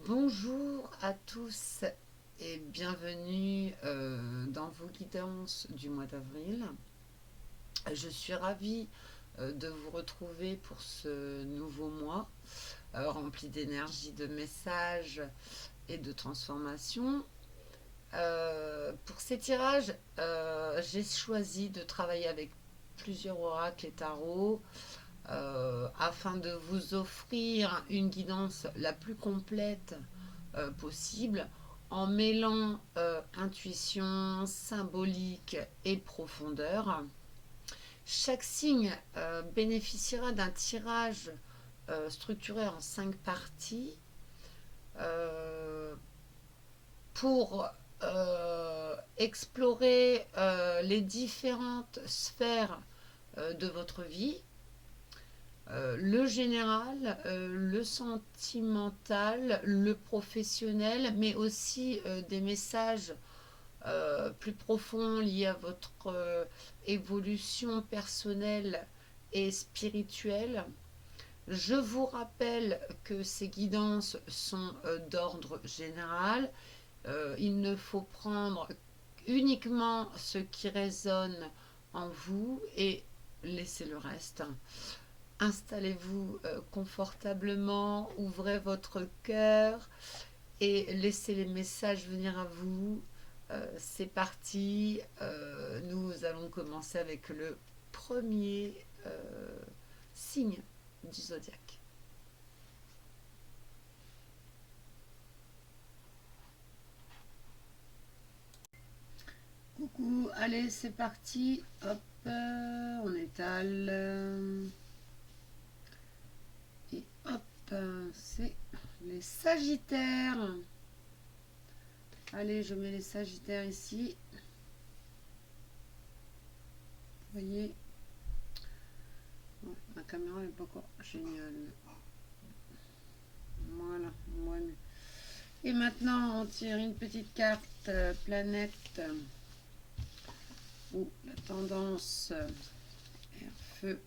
Bonjour à tous et bienvenue dans vos guidances du mois d'avril. Je suis ravie de vous retrouver pour ce nouveau mois rempli d'énergie, de messages et de transformation. Pour ces tirages, j'ai choisi de travailler avec plusieurs oracles et tarots afin de vous offrir une guidance la plus complète possible en mêlant intuition, symbolique et profondeur. Chaque signe bénéficiera d'un tirage structuré en 5 parties euh, pour explorer les différentes sphères de votre vie, le général, le sentimental, le professionnel, mais aussi des messages plus profonds liés à votre évolution personnelle et spirituelle. Je vous rappelle que ces guidances sont d'ordre général. Il ne faut prendre uniquement ce qui résonne en vous et laisser le reste. Installez-vous confortablement, ouvrez votre cœur et laissez les messages venir à vous. C'est parti. Nous allons commencer avec le premier signe du zodiaque. Coucou, allez, c'est parti. Hop, on étale. Et hop, c'est les Sagittaires. Allez, je mets les Sagittaires ici. Vous voyez, ouais, ma caméra n'est pas encore géniale. Voilà, moi mieux. Et maintenant, on tire une petite carte planète où la tendance air feu,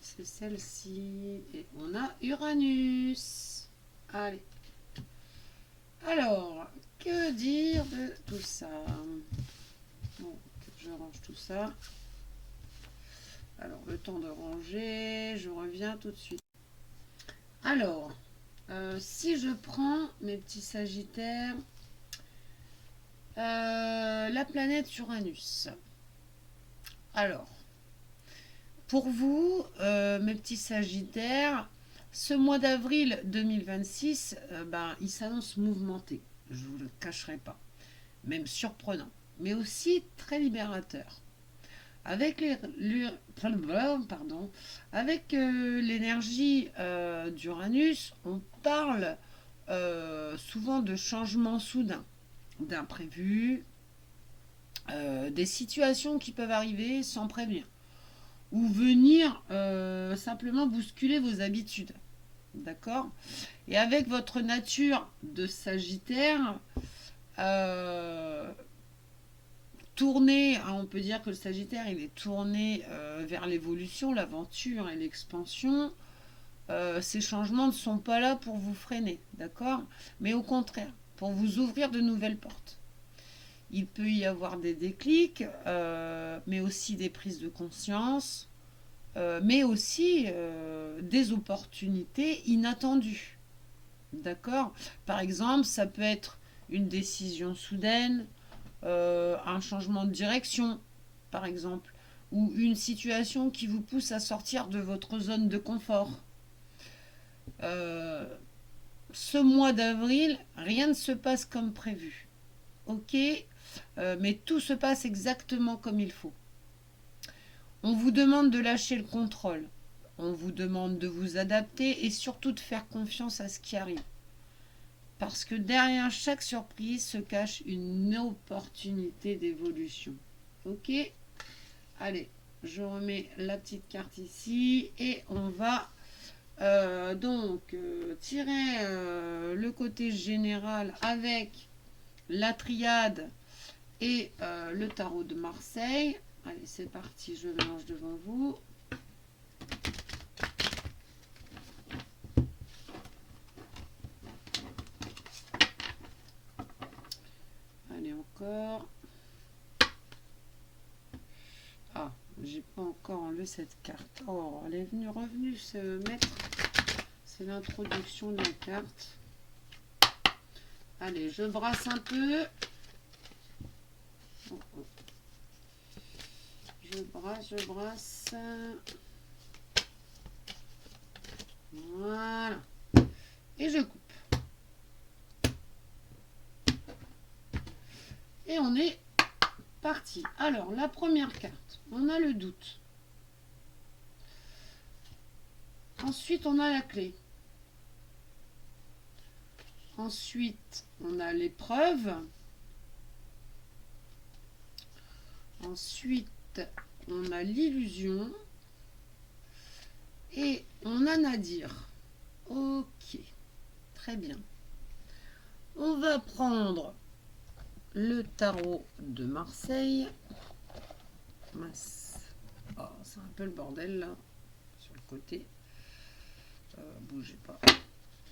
c'est celle-ci. Et on a Uranus. Allez. Alors, que dire de tout ça? Bon, je range tout ça. Alors, le temps de ranger, je reviens tout de suite. Alors, si je prends mes petits Sagittaires, la planète Uranus. Alors, pour vous, mes petits Sagittaires, ce mois d'avril 2026, il s'annonce mouvementé. Je ne vous le cacherai pas. Même surprenant, mais aussi très libérateur. Avec l'énergie d'Uranus, on parle souvent de changements soudains, d'imprévus, des situations qui peuvent arriver sans prévenir, ou venir simplement bousculer vos habitudes. D'accord? Et avec votre nature de Sagittaire, tourné, on peut dire que le Sagittaire, il est tourné vers l'évolution, l'aventure et l'expansion. Ces changements ne sont pas là pour vous freiner, d'accord? Mais au contraire, pour vous ouvrir de nouvelles portes. Il peut y avoir des déclics, mais aussi des prises de conscience, mais aussi des opportunités inattendues. D'accord? Par exemple, ça peut être une décision soudaine, un changement de direction, par exemple, ou une situation qui vous pousse à sortir de votre zone de confort. Euh, Ce mois d'avril, rien ne se passe comme prévu. Ok, mais tout se passe exactement comme il faut. On vous demande de lâcher le contrôle. On vous demande de vous adapter et surtout de faire confiance à ce qui arrive. Parce que derrière chaque surprise se cache une opportunité d'évolution. Ok? Allez, je remets la petite carte ici et on va tirer le côté général avec la triade et le tarot de Marseille. Allez, c'est parti, je mélange devant vous. pas encore enlevé cette carte. Oh, elle est revenue se mettre. C'est l'introduction de la carte. Allez, je brasse un peu. Oh, oh. Je brasse. Voilà. Et je coupe. Et on est parti. Alors, la première carte, on a le doute. Ensuite, on a la clé. Ensuite, on a l'épreuve. Ensuite, on a l'illusion. Et on a Nadir. Ok, très bien. On va prendre le tarot de Marseille. Mince. Oh, c'est un peu le bordel là, sur le côté. Bougez pas.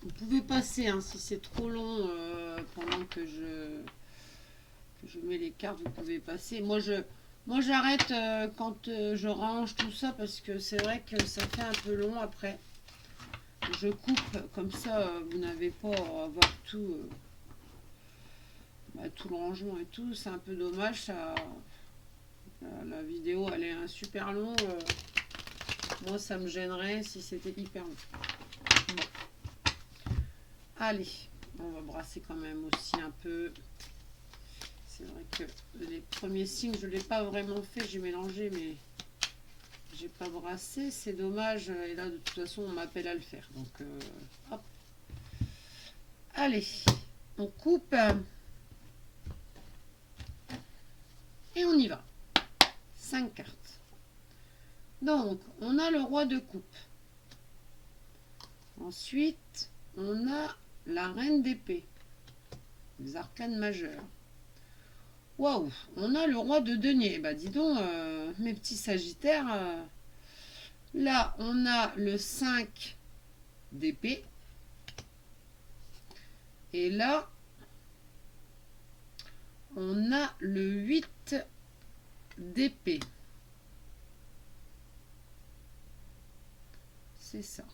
Vous pouvez passer hein, si c'est trop long pendant que je mets les cartes, vous pouvez passer. Moi j'arrête quand je range tout ça parce que c'est vrai que ça fait un peu long après. Je coupe comme ça, vous n'avez pas à avoir tout, tout le rangement et tout. C'est un peu dommage. Ça, la vidéo elle est super longue. Moi ça me gênerait si c'était hyper long. Bon. Allez, on va brasser quand même aussi un peu. C'est vrai que les premiers signes, je ne l'ai pas vraiment fait. J'ai mélangé, mais j'ai pas brassé. C'est dommage. Et là, de toute façon, on m'appelle à le faire. Donc, hop. Allez, on coupe. Et on y va. 5 cartes. Donc, on a le roi de coupe. Ensuite, on a la reine d'épée. Les arcanes majeures. Waouh, on a le roi de denier. Bah dis donc, mes petits sagittaires. Là, on a le 5 d'épée. Et là, on a le 8 d'épée. C'est ça.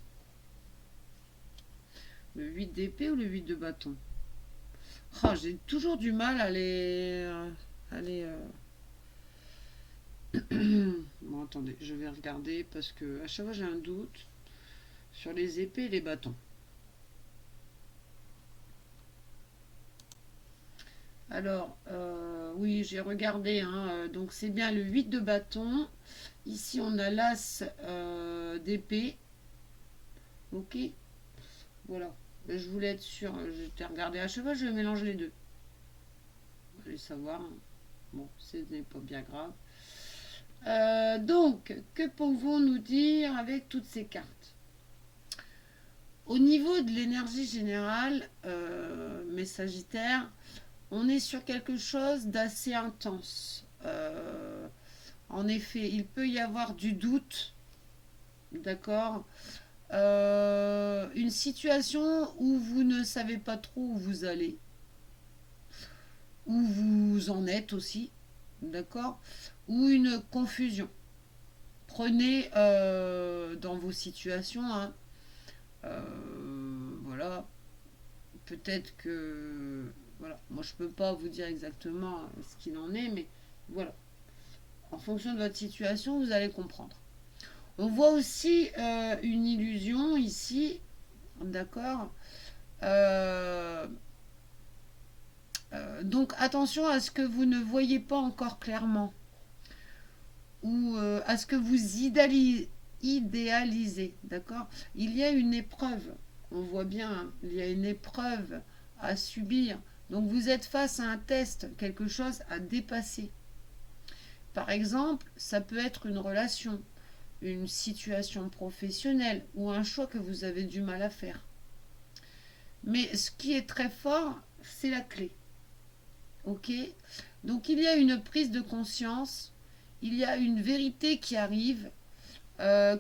Le 8 d'épée ou le 8 de bâton? Oh, j'ai toujours du mal à les... Bon, attendez, je vais regarder parce que à chaque fois j'ai un doute sur les épées et les bâtons. Alors, oui, j'ai regardé, hein, donc c'est bien le 8 de bâton. Ici, on a l'as d'épée. Ok, voilà. Je voulais être sûre, j'étais regardé à chaque fois, je vais mélanger les deux. Vous allez savoir. Bon, ce n'est pas bien grave. Donc, que pouvons-nous dire avec toutes ces cartes? Au niveau de l'énergie générale, mes sagittaires, on est sur quelque chose d'assez intense. En effet, il peut y avoir du doute, d'accord, une situation où vous ne savez pas trop où vous allez, où vous en êtes aussi, d'accord, ou une confusion. Prenez dans vos situations, hein, voilà, peut-être que, voilà, moi je peux pas vous dire exactement ce qu'il en est, mais voilà, en fonction de votre situation, vous allez comprendre. On voit aussi une illusion ici, d'accord. Donc attention à ce que vous ne voyez pas encore clairement ou à ce que vous idéalisez, d'accord. Il y a une épreuve, on voit bien, hein, il y a une épreuve à subir. Donc vous êtes face à un test, quelque chose à dépasser. Par exemple, ça peut être une relation, une situation professionnelle ou un choix que vous avez du mal à faire. Mais ce qui est très fort, c'est la clé. Ok? Donc il y a une prise de conscience, il y a une vérité qui arrive,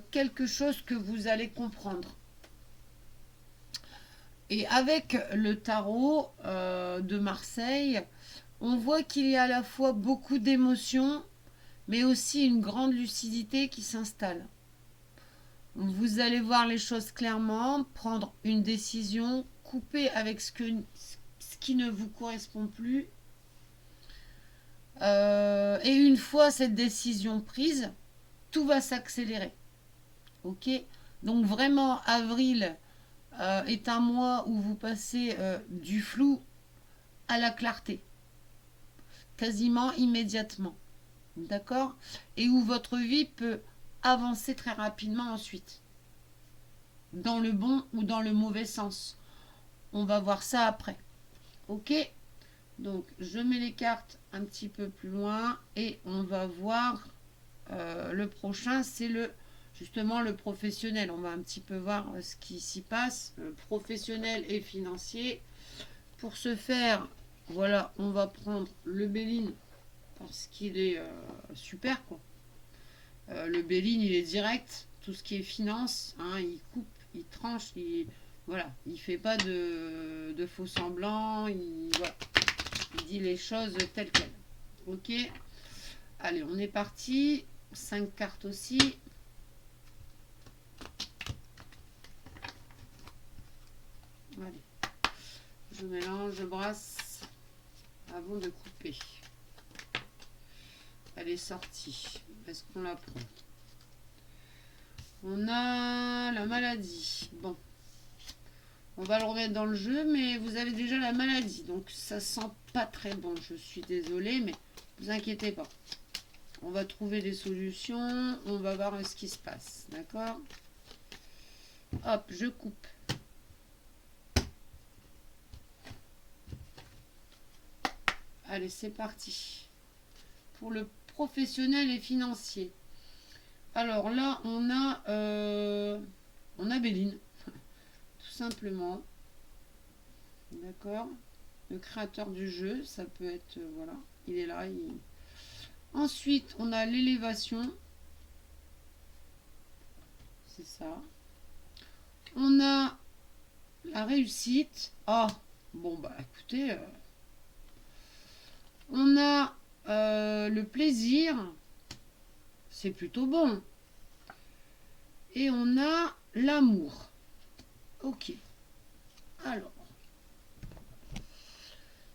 quelque chose que vous allez comprendre. Et avec le tarot de Marseille, on voit qu'il y a à la fois beaucoup d'émotions, mais aussi une grande lucidité qui s'installe. Vous allez voir les choses clairement, prendre une décision, couper avec ce qui ne vous correspond plus. Et une fois cette décision prise, tout va s'accélérer. Ok? Donc vraiment, avril est un mois où vous passez du flou à la clarté, quasiment immédiatement. D'accord? Et où votre vie peut avancer très rapidement ensuite, dans le bon ou dans le mauvais sens. On va voir ça après. Ok? Donc, je mets les cartes un petit peu plus loin et on va voir le prochain, c'est justement le professionnel. On va un petit peu voir ce qui s'y passe, professionnel et financier. Pour ce faire, voilà, on va prendre le Béline parce qu'il est super, quoi. Le Béline, il est direct. Tout ce qui est finance, hein, il coupe, il tranche, voilà, il fait pas de faux semblants, voilà, il dit les choses telles quelles. Ok, allez, on est parti. 5 cartes aussi. Allez, je mélange, je brasse avant de couper. Elle est sortie. Est-ce qu'on la prend? On a la maladie. Bon, on va le remettre dans le jeu, mais vous avez déjà la maladie, donc ça sent pas très bon. Je suis désolée, mais vous inquiétez pas. On va trouver des solutions. On va voir ce qui se passe, d'accord? Hop, je coupe. Allez, c'est parti. Pour le professionnel et financier. Alors là, on a Béline, tout simplement. D'accord? Le créateur du jeu, ça peut être, voilà, il est là. Ensuite, on a l'élévation. C'est ça. On a la réussite. Ah, bon, bah écoutez, on a le plaisir. C'est plutôt bon. Et on a l'amour. Ok. Alors,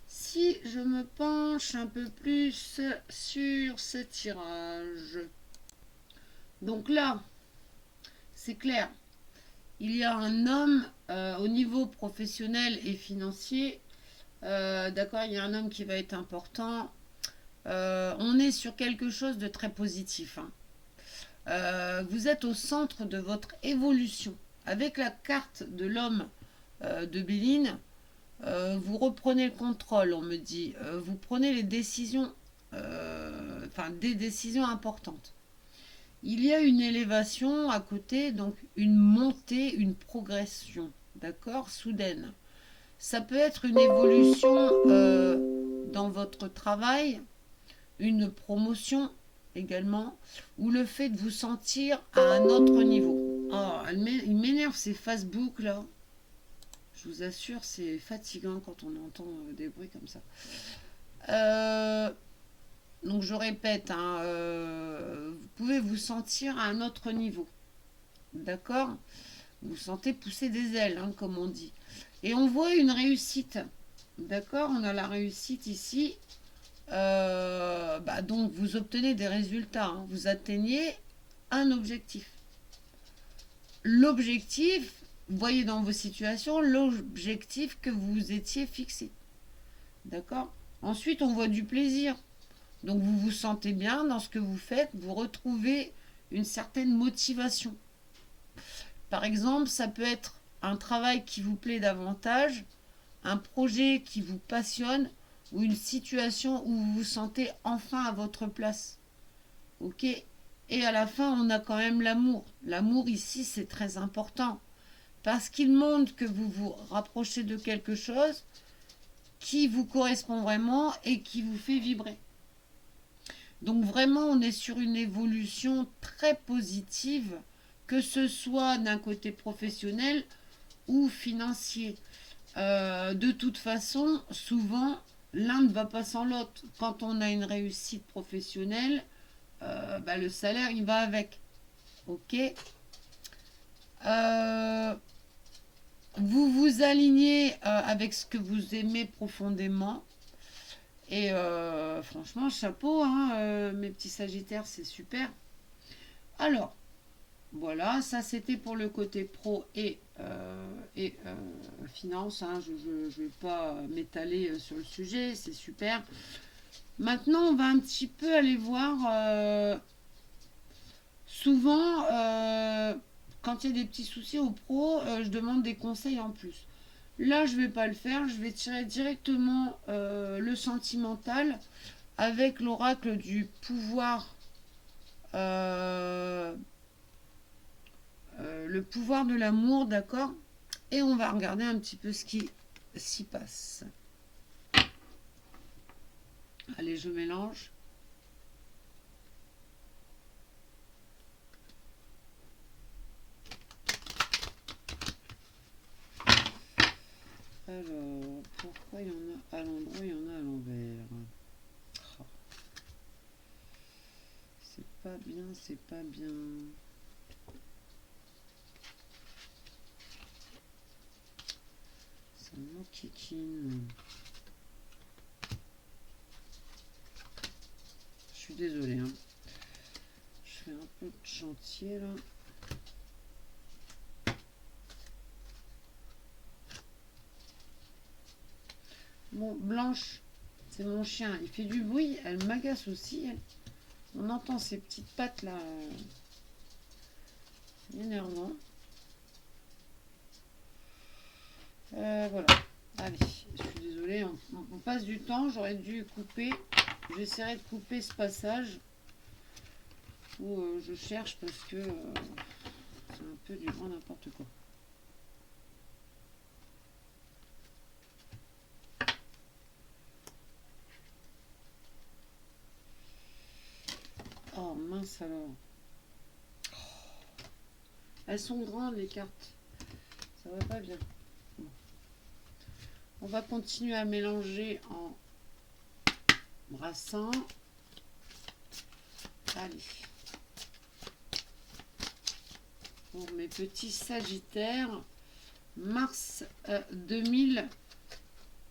si je me penche un peu plus sur ce tirage. Donc là, c'est clair. Il y a un homme au niveau professionnel et financier. D'accord, il y a un homme qui va être important. On est sur quelque chose de très positif. Hein. Vous êtes au centre de votre évolution. Avec la carte de l'homme de Béline, vous reprenez le contrôle, on me dit. Vous prenez les décisions, des décisions importantes. Il y a une élévation à côté, donc une montée, une progression, d'accord, soudaine. Ça peut être une évolution dans votre travail, une promotion également, ou le fait de vous sentir à un autre niveau. Oh, il m'énerve ces Facebook là. Je vous assure, c'est fatigant quand on entend des bruits comme ça. Donc je répète, hein, vous pouvez vous sentir à un autre niveau. D'accord? Vous sentez pousser des ailes, hein, comme on dit. Et on voit une réussite. D'accord? On a la réussite ici. Donc vous obtenez des résultats. Hein. Vous atteignez un objectif. L'objectif, voyez dans vos situations, l'objectif que vous étiez fixé. D'accord? Ensuite, on voit du plaisir. Donc vous vous sentez bien dans ce que vous faites, vous retrouvez une certaine motivation. Par exemple, ça peut être un travail qui vous plaît davantage, un projet qui vous passionne ou une situation où vous vous sentez enfin à votre place. Ok? Et à la fin, on a quand même l'amour. L'amour ici, c'est très important parce qu'il montre que vous vous rapprochez de quelque chose qui vous correspond vraiment et qui vous fait vibrer. Donc vraiment, on est sur une évolution très positive, que ce soit d'un côté professionnel ou financier. De toute façon, souvent, l'un ne va pas sans l'autre. Quand on a une réussite professionnelle, bah, le salaire, il va avec. Ok. Euh, vous vous alignez avec ce que vous aimez profondément. Et franchement, chapeau, hein, mes petits sagittaires, c'est super. Alors, voilà, ça c'était pour le côté pro et finance. Hein, je ne vais pas m'étaler sur le sujet, c'est super. Maintenant, on va un petit peu aller voir. Souvent, quand il y a des petits soucis au pro, je demande des conseils en plus. Là, je ne vais pas le faire. Je vais tirer directement le sentimental avec l'oracle du pouvoir. euh, le pouvoir de l'amour, d'accord. Et on va regarder un petit peu ce qui s'y passe. Allez, je mélange. Alors, pourquoi il y en a à l'endroit, il y en a à l'envers? Oh, c'est pas bien, c'est pas bien. Ça m'enquiquine. Je suis désolée. Hein. Je fais un peu de chantier là. Bon, Blanche, c'est mon chien. Il fait du bruit. Elle m'agace aussi. Elle. On entend ses petites pattes là. C'est énervant. Voilà. Allez, je suis désolée. On passe du temps. J'aurais dû couper. J'essaierai de couper ce passage où je cherche parce que c'est un peu du grand n'importe quoi. Oh mince alors. Elles sont grandes les cartes. Ça va pas bien. Bon. On va continuer à mélanger en brassant. Allez. Pour mes petits sagittaires, mars 2000,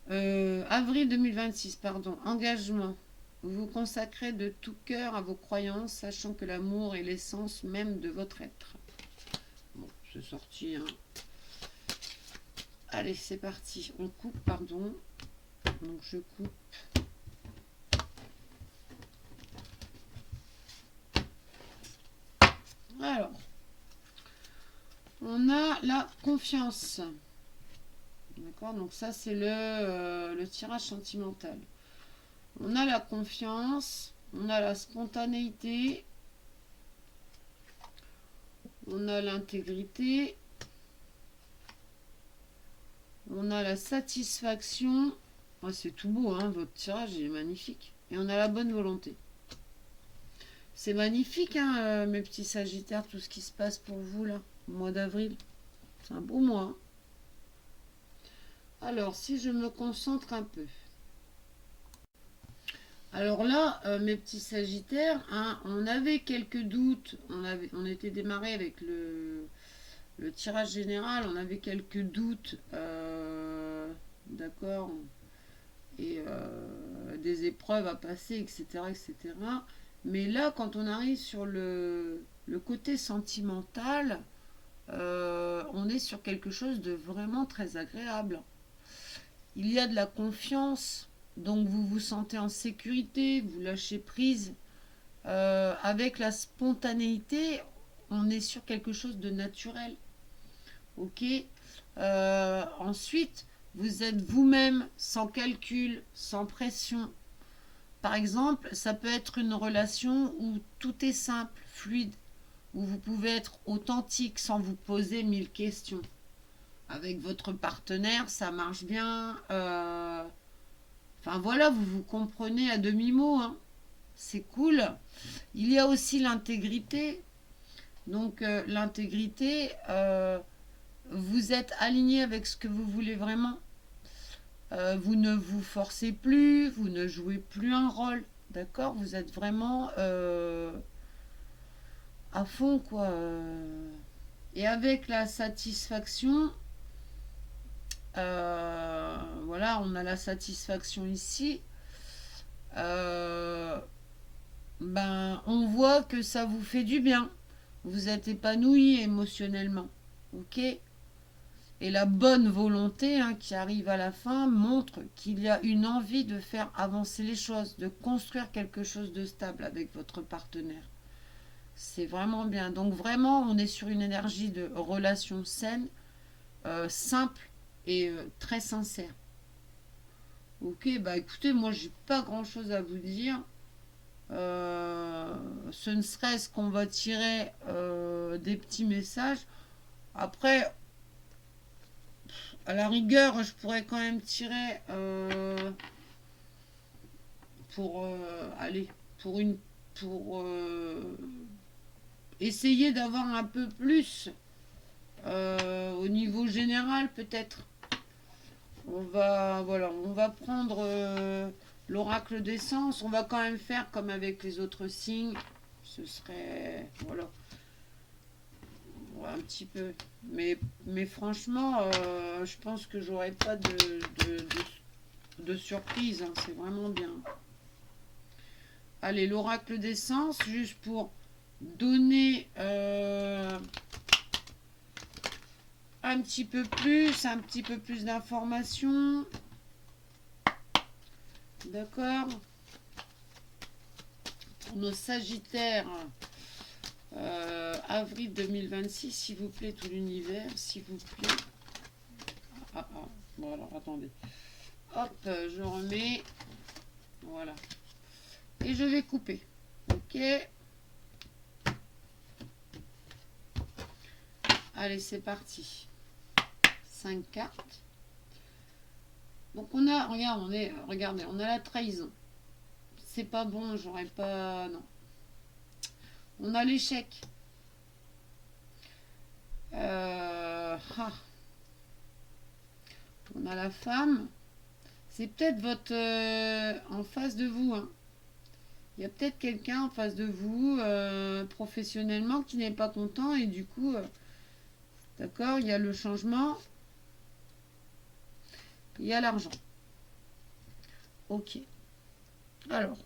avril 2026, pardon, engagement. Vous vous consacrez de tout cœur à vos croyances, sachant que l'amour est l'essence même de votre être. Bon, c'est sorti. Hein. Allez, c'est parti. On coupe, pardon. Donc je coupe. Alors, on a la confiance. D'accord, donc ça c'est le tirage sentimental. On a la confiance, on a la spontanéité, on a l'intégrité, on a la satisfaction. Oh, c'est tout beau, hein, votre tirage est magnifique. Et on a la bonne volonté. C'est magnifique, hein, mes petits sagittaires, tout ce qui se passe pour vous là, au mois d'avril. C'est un beau mois. Hein. Alors, si je me concentre un peu. Alors là, mes petits sagittaires, hein, on avait quelques doutes. On était démarré avec le tirage général. On avait quelques doutes. D'accord. Et des épreuves à passer, etc., etc. Mais là, quand on arrive sur le côté sentimental, on est sur quelque chose de vraiment très agréable. Il y a de la confiance, donc vous vous sentez en sécurité, vous lâchez prise. Avec la spontanéité, on est sur quelque chose de naturel. Ok. Ensuite, vous êtes vous-même, sans calcul, sans pression. Par exemple, ça peut être une relation où tout est simple, fluide, où vous pouvez être authentique sans vous poser mille questions. Avec votre partenaire, ça marche bien. Enfin voilà, vous vous comprenez à demi-mot. Hein. C'est cool. Il y a aussi l'intégrité. Donc l'intégrité, vous êtes aligné avec ce que vous voulez vraiment. Vous ne vous forcez plus, vous ne jouez plus un rôle. D'accord? Vous êtes vraiment à fond, quoi. Et avec la satisfaction, voilà, on a la satisfaction ici. Euh, ben, on voit que ça vous fait du bien. Vous êtes épanoui émotionnellement. Ok? Et la bonne volonté, hein, qui arrive à la fin montre qu'il y a une envie de faire avancer les choses, de construire quelque chose de stable avec votre partenaire. C'est vraiment bien. Donc vraiment, on est sur une énergie de relation saine, simple et très sincère. Ok, bah écoutez, moi j'ai pas grand chose à vous dire. Ce ne serait-ce qu'on va tirer des petits messages. Après, à la rigueur, je pourrais quand même tirer pour aller pour essayer d'avoir un peu plus au niveau général peut-être. On va prendre l'oracle d'essence. On va quand même faire comme avec les autres signes. Ce serait voilà un petit peu. Mais franchement, je pense que j'aurais pas de surprise. Hein. C'est vraiment bien. Allez, l'oracle d'essence, juste pour donner un petit peu plus d'informations. D'accord. Pour nos Sagittaires, avril 2026, s'il vous plaît, tout l'univers, s'il vous plaît. Bon, alors, attendez. Hop, je remets. Voilà. Et je vais couper. Ok. Allez, c'est parti. 5 cartes. Donc on a, regardez, on a la trahison. C'est pas bon, j'aurais pas, non. On a l'échec. On a la femme. C'est peut-être votre en face de vous. Hein. Il y a peut-être quelqu'un en face de vous professionnellement qui n'est pas content et du coup, d'accord, il y a le changement. Il y a l'argent. Ok. Alors,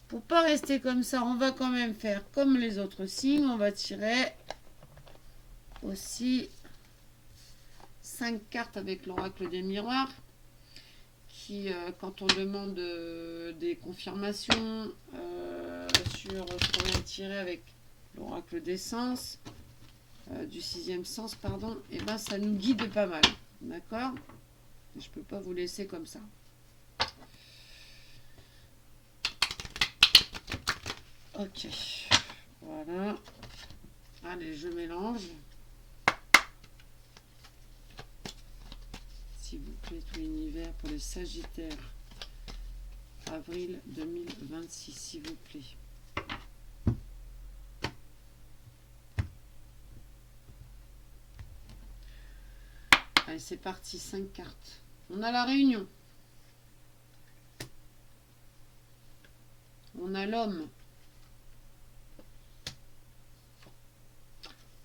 pour pas rester comme ça, on va quand même faire comme les autres signes. On va tirer aussi 5 cartes avec l'oracle des miroirs. Qui, quand on demande des confirmations sur ce qu'on vient de tirer avec l'oracle d'essence, du 6e sens, pardon, et ben ça nous guide pas mal. D'accord? Je peux pas vous laisser comme ça. Ok. Voilà. Allez, je mélange. S'il vous plaît, tout l'univers pour les Sagittaires. Avril 2026, s'il vous plaît. Allez, c'est parti, 5 cartes. On a la réunion. On a l'homme.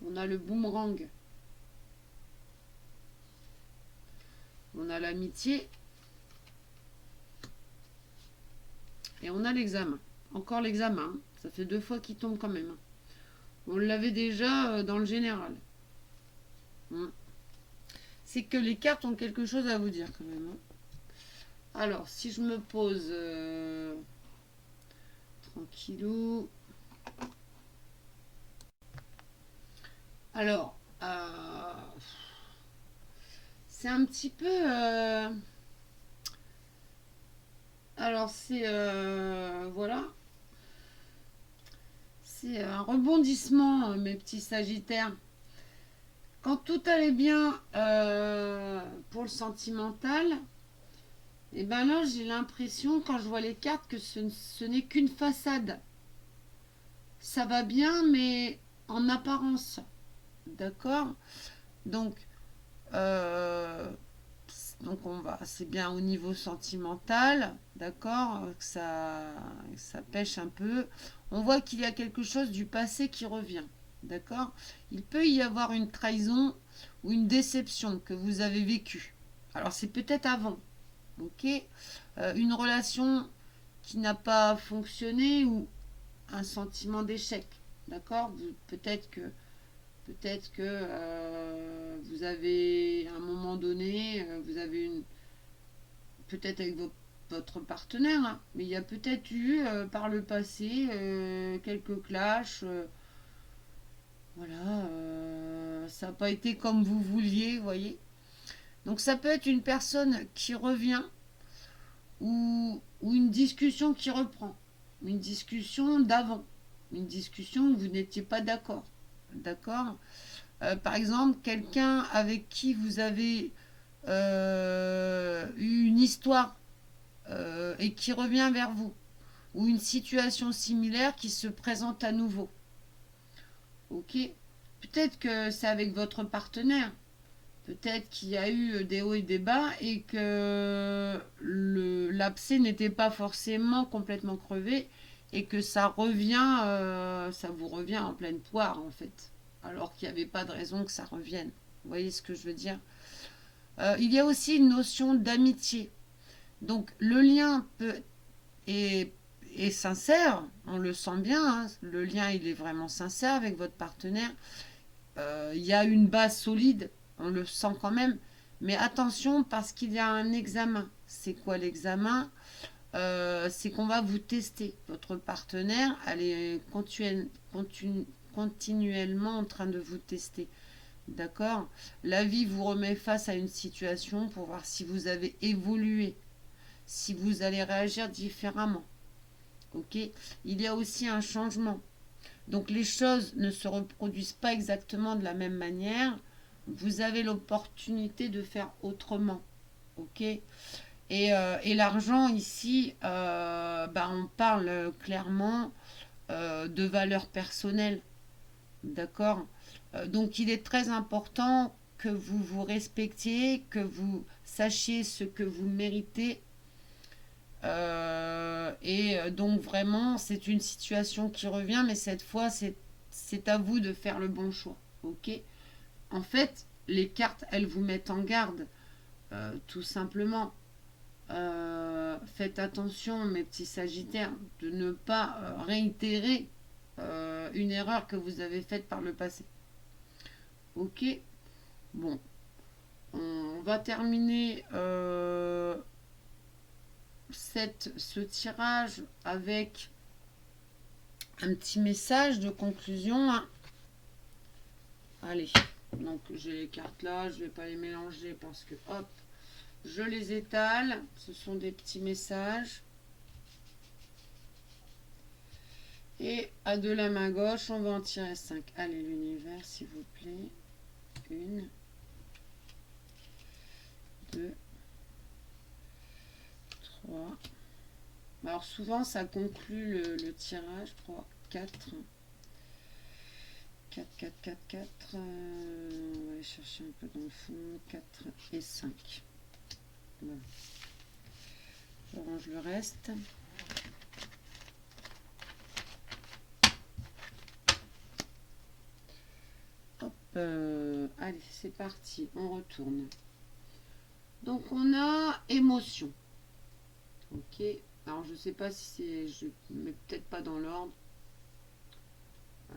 On a le boomerang. On a l'amitié. Et on a l'examen. Encore l'examen. Ça fait 2 fois qu'il tombe quand même. On l'avait déjà dans le général. C'est que les cartes ont quelque chose à vous dire quand même. Alors, si je me pose tranquillou. Alors, c'est un petit peu... alors, c'est... voilà. C'est un rebondissement, mes petits Sagittaires. Quand tout allait bien pour le sentimental, et ben là, j'ai l'impression, quand je vois les cartes, que ce n'est qu'une façade. Ça va bien, mais en apparence. D'accord? Donc, donc c'est bien au niveau sentimental, d'accord, ça pêche un peu. On voit qu'il y a quelque chose du passé qui revient, d'accord. Il peut y avoir une trahison ou une déception que vous avez vécue. Alors c'est peut-être avant, ok. Une relation qui n'a pas fonctionné ou un sentiment d'échec, d'accord. Peut-être que vous avez, à un moment donné, vous avez une... Peut-être avec votre partenaire, hein, mais il y a peut-être eu par le passé quelques clashs. Voilà, ça n'a pas été comme vous vouliez, vous voyez. Donc ça peut être une personne qui revient ou une discussion qui reprend. Une discussion d'avant. Une discussion où vous n'étiez pas d'accord. D'accord. Par exemple, quelqu'un avec qui vous avez eu une histoire et qui revient vers vous, ou une situation similaire qui se présente à nouveau. Ok. Peut-être que c'est avec votre partenaire. Peut-être qu'il y a eu des hauts et des bas et que l'abcès n'était pas forcément complètement crevé et que ça vous revient en pleine poire en fait, alors qu'il n'y avait pas de raison que ça revienne. Vous voyez ce que je veux dire. Il y a aussi une notion d'amitié. Donc le lien est sincère, on le sent bien, hein. Le lien il est vraiment sincère avec votre partenaire. Il y a une base solide, on le sent quand même, mais attention parce qu'il y a un examen. C'est quoi l'examen? C'est qu'on va vous tester. Votre partenaire, elle est continuellement en train de vous tester. D'accord. La vie vous remet face à une situation pour voir si vous avez évolué, si vous allez réagir différemment. Ok. Il y a aussi un changement. Donc les choses ne se reproduisent pas exactement de la même manière. Vous avez l'opportunité de faire autrement. Ok. Et l'argent ici, on parle clairement de valeur personnelle. D'accord. Donc il est très important que vous vous respectiez, que vous sachiez ce que vous méritez. Donc vraiment, c'est une situation qui revient, mais cette fois, c'est à vous de faire le bon choix. Ok. En fait, les cartes, elles vous mettent en garde, tout simplement. Faites attention, mes petits sagittaires, de ne pas réitérer une erreur que vous avez faite par le passé. Ok. Bon, on va terminer ce tirage avec un petit message de conclusion, hein. Allez, donc j'ai les cartes là, je vais pas les mélanger parce que hop, je les étale. Ce sont des petits messages. Et à de la main gauche, on va en tirer 5. Allez, l'univers, s'il vous plaît. 1, 2, 3. Alors souvent, ça conclut le tirage. 3, 4. 4, 4, 4, 4. On va aller chercher un peu dans le fond. 4 et 5. Voilà. Je range le reste. Hop. Allez, c'est parti. On retourne. Donc, on a émotion. Ok. Alors, je ne sais pas si c'est... Je ne mets peut-être pas dans l'ordre.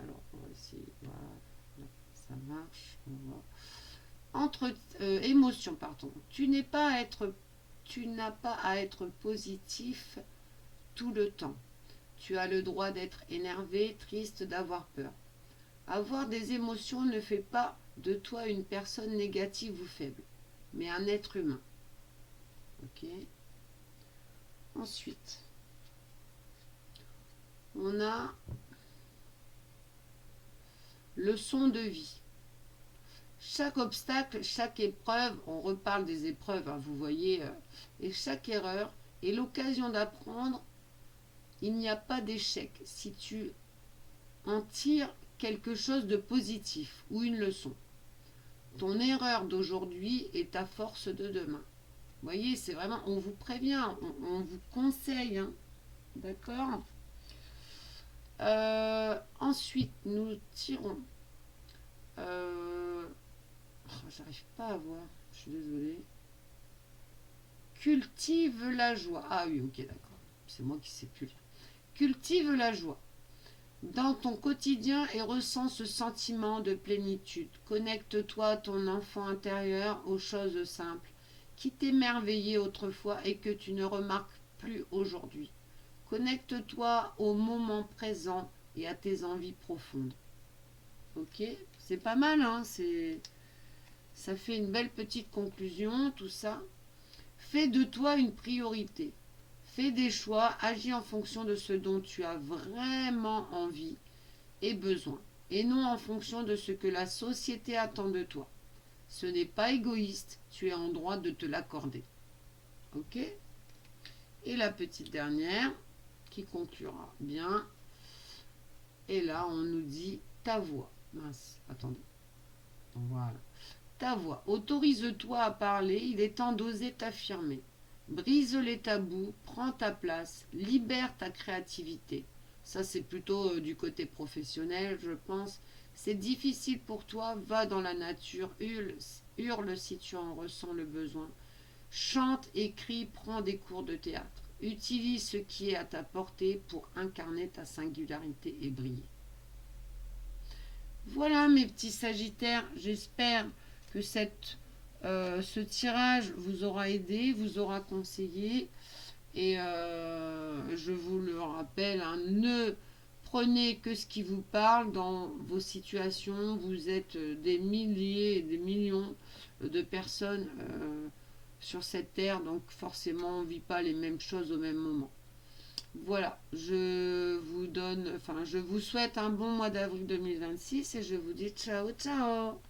Alors, on va essayer. Voilà. Là, ça marche. On va... émotion, pardon. Tu n'as pas à être positif tout le temps. Tu as le droit d'être énervé, triste, d'avoir peur. Avoir des émotions ne fait pas de toi une personne négative ou faible, mais un être humain. Ok. Ensuite, on a leçon de vie. Chaque obstacle, chaque épreuve, on reparle des épreuves, hein, vous voyez, et chaque erreur est l'occasion d'apprendre. Il n'y a pas d'échec si tu en tires quelque chose de positif ou une leçon. Ton erreur d'aujourd'hui est ta force de demain. Vous voyez, c'est vraiment, on vous prévient, on vous conseille, hein, d'accord. Ensuite, nous tirons. J'arrive pas à voir, je suis désolée. Cultive la joie. Ah oui, ok, d'accord. C'est moi qui sais plus lire. Cultive la joie dans ton quotidien et ressens ce sentiment de plénitude. Connecte-toi à ton enfant intérieur, aux choses simples qui t'émerveillaient autrefois et que tu ne remarques plus aujourd'hui. Connecte-toi au moment présent et à tes envies profondes. Ok, c'est pas mal, hein, ça fait une belle petite conclusion, tout ça. Fais de toi une priorité. Fais des choix, agis en fonction de ce dont tu as vraiment envie et besoin, et non en fonction de ce que la société attend de toi. Ce n'est pas égoïste, tu es en droit de te l'accorder. Ok. Et la petite dernière, qui conclura bien. Et là, on nous dit ta voix. Mince, attendez. Voilà. Ta voix. Autorise-toi à parler, il est temps d'oser t'affirmer. Brise les tabous, prends ta place, libère ta créativité. Ça, c'est plutôt du côté professionnel, je pense. C'est difficile pour toi, va dans la nature, hurle si tu en ressens le besoin. Chante, écris, prends des cours de théâtre. Utilise ce qui est à ta portée pour incarner ta singularité et briller. Voilà mes petits sagittaires, j'espère que ce tirage vous aura aidé, vous aura conseillé. Et je vous le rappelle, hein, ne prenez que ce qui vous parle dans vos situations. Vous êtes des milliers et des millions de personnes sur cette terre, donc forcément on ne vit pas les mêmes choses au même moment. Voilà, je vous souhaite un bon mois d'avril 2026 et je vous dis ciao ciao.